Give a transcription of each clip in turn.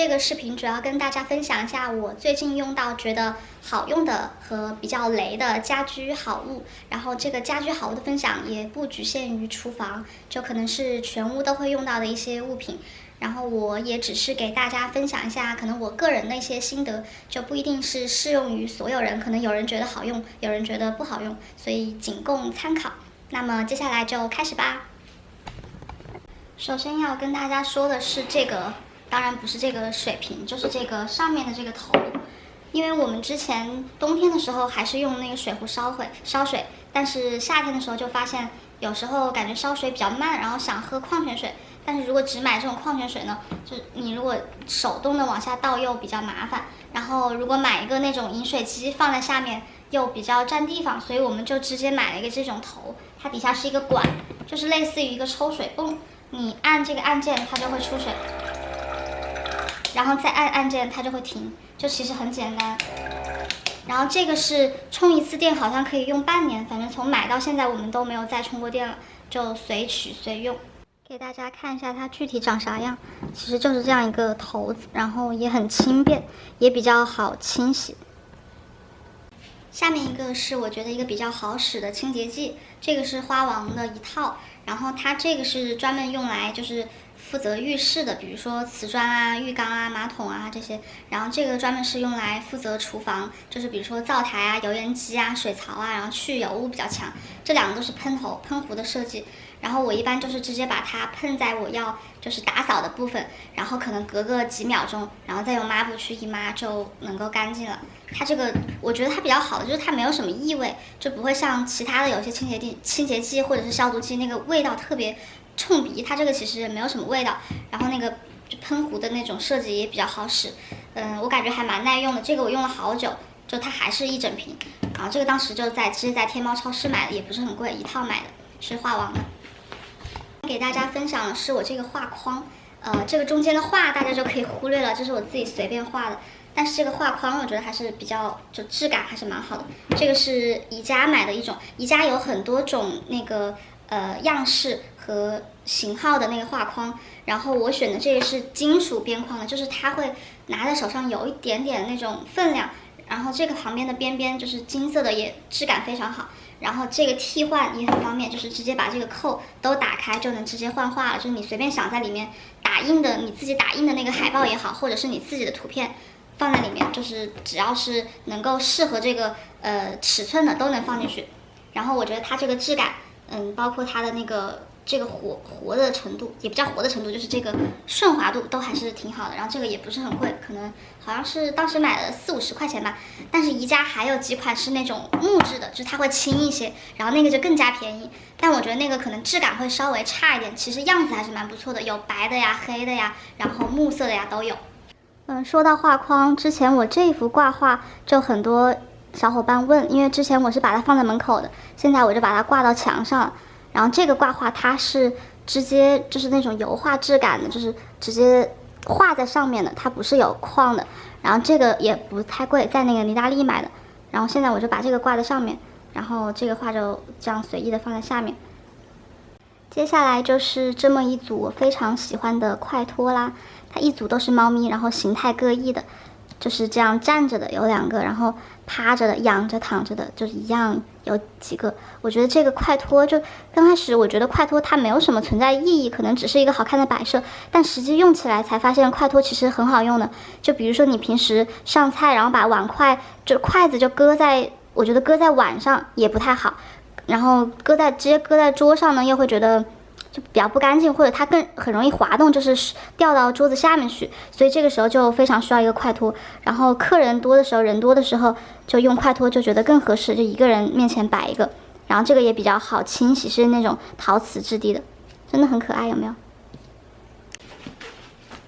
这个视频主要跟大家分享一下我最近用到觉得好用的和比较雷的家居好物。然后这个家居好物的分享也不局限于厨房，就可能是全屋都会用到的一些物品。然后我也只是给大家分享一下可能我个人的一些心得，就不一定是适用于所有人，可能有人觉得好用，有人觉得不好用，所以仅供参考。那么接下来就开始吧。首先要跟大家说的是这个，当然不是这个水瓶，就是这个上面的这个头。因为我们之前冬天的时候还是用那个水壶烧水，但是夏天的时候就发现有时候感觉烧水比较慢，然后想喝矿泉水。但是如果只买这种矿泉水呢，就你如果手动的往下倒又比较麻烦，然后如果买一个那种饮水机放在下面又比较占地方，所以我们就直接买了一个这种头，它底下是一个管，就是类似于一个抽水泵，你按这个按键它就会出水，然后再按按键它就会停，就其实很简单。然后这个是充一次电好像可以用半年，反正从买到现在我们都没有再充过电了，就随取随用。给大家看一下它具体长啥样，其实就是这样一个头子，然后也很轻便，也比较好清洗。下面一个是我觉得一个比较好使的清洁剂，这个是花王的一套，然后它这个是专门用来就是负责浴室的，比如说瓷砖啊、浴缸啊、马桶啊这些，然后这个专门是用来负责厨房，就是比如说灶台啊、油烟机啊、水槽啊，然后去油污比较强。这两个都是喷头喷壶的设计，然后我一般就是直接把它喷在我要就是打扫的部分，然后可能隔个几秒钟，然后再用抹布去一抹就能够干净了。它这个我觉得它比较好的就是它没有什么异味，就不会像其他的有些清洁剂或者是消毒剂那个味道特别冲鼻，它这个其实没有什么味道，然后那个喷壶的那种设计也比较好使，我感觉还蛮耐用的，这个我用了好久，就它还是一整瓶。然后这个当时就直接在天猫超市买的，也不是很贵，一套买的，是花王的。给大家分享的是我这个画框，这个中间的画大家就可以忽略了，这是我自己随便画的，但是这个画框我觉得还是比较就质感还是蛮好的。这个是宜家买的一种，宜家有很多种那个样式和型号的那个画框，然后我选的这个是金属边框的，就是它会拿在手上有一点点那种分量，然后这个旁边的边边就是金色的，也质感非常好。然后这个替换也很方便，就是直接把这个扣都打开就能直接换画了，就是你随便想在里面打印的，你自己打印的那个海报也好，或者是你自己的图片放在里面，就是只要是能够适合这个尺寸的都能放进去。然后我觉得它这个质感，包括它的那个这个活的程度，也不叫活的程度，就是这个顺滑度都还是挺好的。然后这个也不是很贵，可能好像是当时买了40-50块钱吧。但是宜家还有几款是那种木质的，就是它会轻一些，然后那个就更加便宜。但我觉得那个可能质感会稍微差一点，其实样子还是蛮不错的，有白的呀、黑的呀，然后木色的呀都有。说到画框，之前我这一幅挂画就很多小伙伴问，因为之前我是把它放在门口的，现在我就把它挂到墙上了。然后这个挂画它是直接就是那种油画质感的，就是直接画在上面的，它不是有框的。然后这个也不太贵，在那个意大利买的。然后现在我就把这个挂在上面，然后这个画就这样随意的放在下面。接下来就是这么一组我非常喜欢的快拖啦，它一组都是猫咪，然后形态各异的，就是这样站着的有2个，然后趴着的、仰着、躺着的，就是一样有几个。我觉得这个快拖就刚开始我觉得快拖它没有什么存在意义，可能只是一个好看的摆设，但实际用起来才发现快拖其实很好用的。就比如说你平时上菜，然后把筷子就我觉得搁在碗上也不太好，然后直接搁在桌上呢，又会觉得就比较不干净，或者它很容易滑动，就是掉到桌子下面去，所以这个时候就非常需要一个快拖。然后人多的时候就用快拖就觉得更合适，就一个人面前摆一个。然后这个也比较好清洗，是那种陶瓷质地的，真的很可爱，有没有？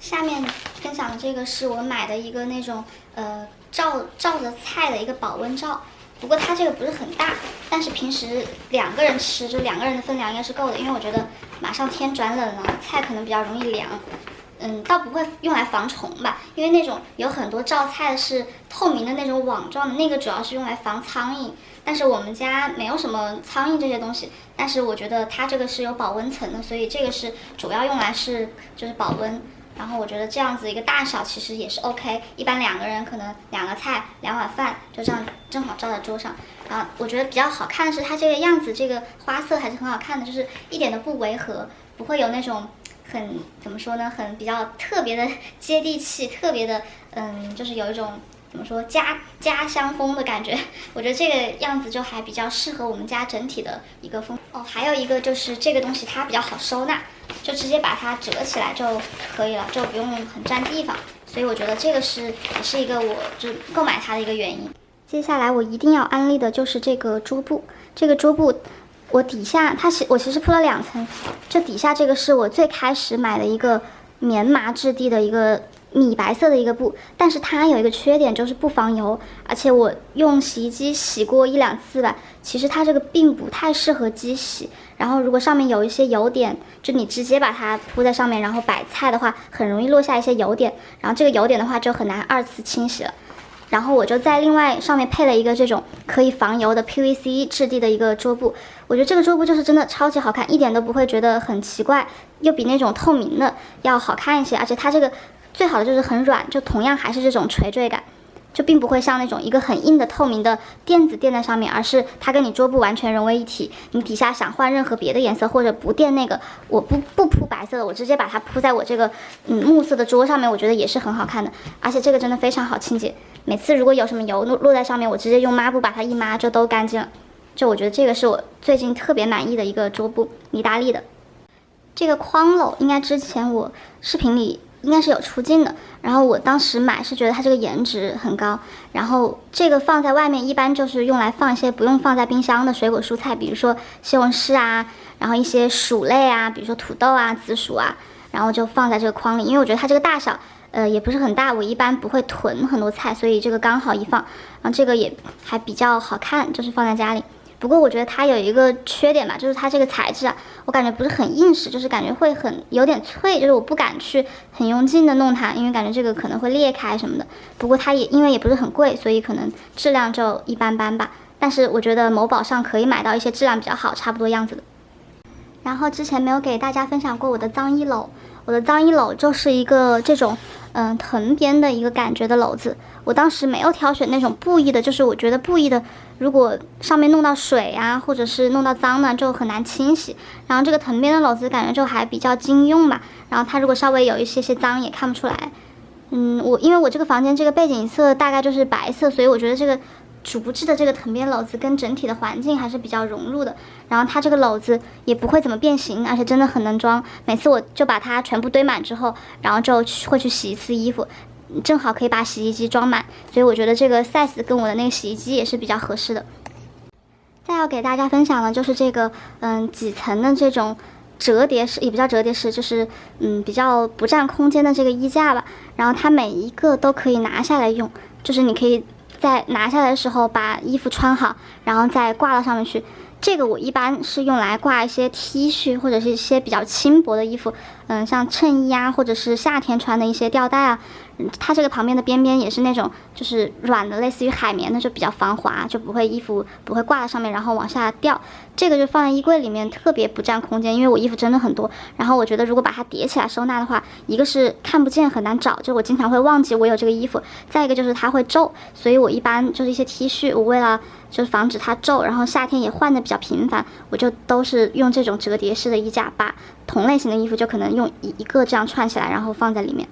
下面分享的这个是我买的一个那种照着菜的一个保温罩。不过它这个不是很大，但是平时2个人吃，就2个人的分量应该是够的，因为我觉得马上天转冷了，菜可能比较容易凉。倒不会用来防虫吧，因为那种有很多罩菜是透明的那种网状的，那个主要是用来防苍蝇。但是我们家没有什么苍蝇这些东西，但是我觉得它这个是有保温层的，所以这个是主要用来就是保温。然后我觉得这样子一个大小其实也是 OK， 一般2个人可能2个菜2碗饭就这样正好照在桌上。然后我觉得比较好看的是它这个样子，这个花色还是很好看的，就是一点都不违和，不会有那种很怎么说呢，很比较特别的接地气，特别的就是有一种怎么说家乡风的感觉。我觉得这个样子就还比较适合我们家整体的一个风。哦，还有一个就是这个东西它比较好收纳，就直接把它折起来就可以了，就不用很占地方。所以我觉得这个也是一个我就购买它的一个原因。接下来我一定要安利的就是这个桌布，这个桌布我底下我其实铺了2层，这底下这个是我最开始买的一个棉麻质地的一个米白色的一个布，但是它有一个缺点就是不防油，而且我用洗衣机洗过1、2次吧，其实它这个并不太适合机洗，然后如果上面有一些油点，就你直接把它铺在上面然后摆菜的话，很容易落下一些油点，然后这个油点的话就很难2次清洗了。然后我就在另外上面配了一个这种可以防油的 PVC 质地的一个桌布，我觉得这个桌布就是真的超级好看，一点都不会觉得很奇怪，又比那种透明的要好看一些，而且它这个最好的就是很软，就同样还是这种垂坠感，就并不会像那种一个很硬的透明的垫子垫在上面，而是它跟你桌布完全融为一体。你底下想换任何别的颜色或者不垫那个，我不铺白色的，我直接把它铺在我这个木色的桌上面，我觉得也是很好看的。而且这个真的非常好清洁，每次如果有什么油落在上面，我直接用抹布把它一抹就都干净了。就我觉得这个是我最近特别满意的一个桌布，意大利的。这个框篓应该之前我视频里应该是有出镜的，然后我当时买是觉得它这个颜值很高，然后这个放在外面一般就是用来放一些不用放在冰箱的水果蔬菜，比如说西红柿啊，然后一些薯类啊，比如说土豆啊、紫薯啊，然后就放在这个筐里，因为我觉得它这个大小也不是很大，我一般不会囤很多菜，所以这个刚好一放，然后这个也还比较好看，就是放在家里。不过我觉得它有一个缺点吧，就是它这个材质啊，我感觉不是很硬实，就是感觉会有点脆，就是我不敢去很用劲的弄它，因为感觉这个可能会裂开什么的。不过它因为也不是很贵，所以可能质量就一般般吧。但是我觉得某宝上可以买到一些质量比较好、差不多样子的。然后之前没有给大家分享过我的脏衣篓，我的脏衣篓就是一个这种藤编的一个感觉的篓子。我当时没有挑选那种布艺的，就是我觉得布艺的如果上面弄到水啊，或者是弄到脏呢，就很难清洗。然后这个藤编的篓子感觉就还比较经用吧，然后它如果稍微有一些脏也看不出来。因为我这个房间这个背景色大概就是白色，所以我觉得这个竹制的这个藤编篓子跟整体的环境还是比较融入的，然后它这个篓子也不会怎么变形，而且真的很能装。每次我就把它全部堆满之后，然后就会去洗一次衣服，正好可以把洗衣机装满，所以我觉得这个 size 跟我的那个洗衣机也是比较合适的。再要给大家分享的就是这个几层的这种折叠式，也不叫折叠式，就是比较不占空间的这个衣架吧。然后它每一个都可以拿下来用，就是你可以在拿下来的时候把衣服穿好，然后再挂到上面去。这个我一般是用来挂一些 T 恤或者是一些比较轻薄的衣服，像衬衣啊，或者是夏天穿的一些吊带啊。它这个旁边的边边也是那种就是软的，类似于海绵的，就比较防滑，就衣服不会挂在上面然后往下掉。这个就放在衣柜里面特别不占空间，因为我衣服真的很多。然后我觉得如果把它叠起来收纳的话，一个是看不见很难找，就我经常会忘记我有这个衣服，再一个就是它会皱，所以我一般就是一些 T 恤，我为了就是防止它皱，然后夏天也换的比较频繁，我就都是用这种折叠式的衣架，把同类型的衣服就可能用一个这样串起来，然后放在里面。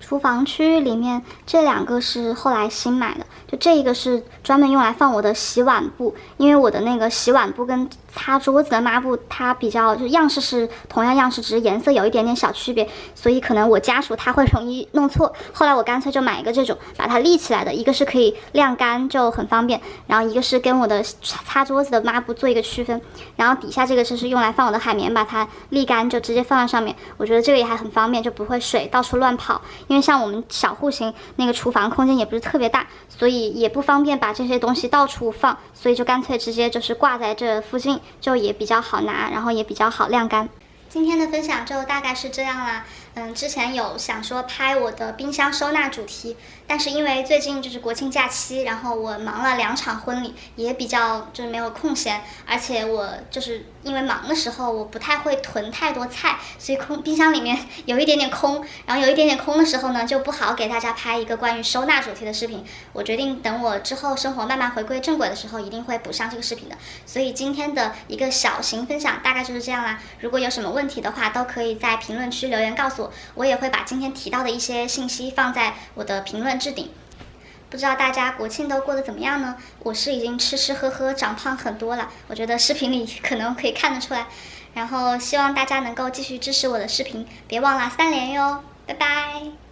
厨房区域里面这2个是后来新买的，就这一个是专门用来放我的洗碗布，因为我的那个洗碗布跟擦桌子的抹布它比较就样式是同样样式，只是颜色有一点点小区别，所以可能我家属他会容易弄错。后来我干脆就买一个这种把它立起来的，一个是可以晾干就很方便，然后一个是跟我的擦桌子的抹布做一个区分，然后底下这个就是用来放我的海绵，把它沥干就直接放在上面。我觉得这个也还很方便，就不会水到处乱跑，因为像我们小户型那个厨房空间也不是特别大，所以也不方便把这些东西到处放，所以就干脆直接就是挂在这附近，就也比较好拿，然后也比较好晾干。今天的分享就大概是这样啦，之前有想说拍我的冰箱收纳主题，但是因为最近就是国庆假期，然后我忙了2场婚礼，也比较就是没有空闲，而且我就是因为忙的时候我不太会囤太多菜，所以冰箱里面有一点点空，然后有一点点空的时候呢，就不好给大家拍一个关于收纳主题的视频。我决定等我之后生活慢慢回归正轨的时候，一定会补上这个视频的。所以今天的一个小型分享大概就是这样啦。如果有什么问题的话，都可以在评论区留言告诉我，我也会把今天提到的一些信息放在我的评论置顶。不知道大家国庆都过得怎么样呢？我是已经吃吃喝喝长胖很多了，我觉得视频里可能可以看得出来。然后希望大家能够继续支持我的视频，别忘了3连哟，拜拜。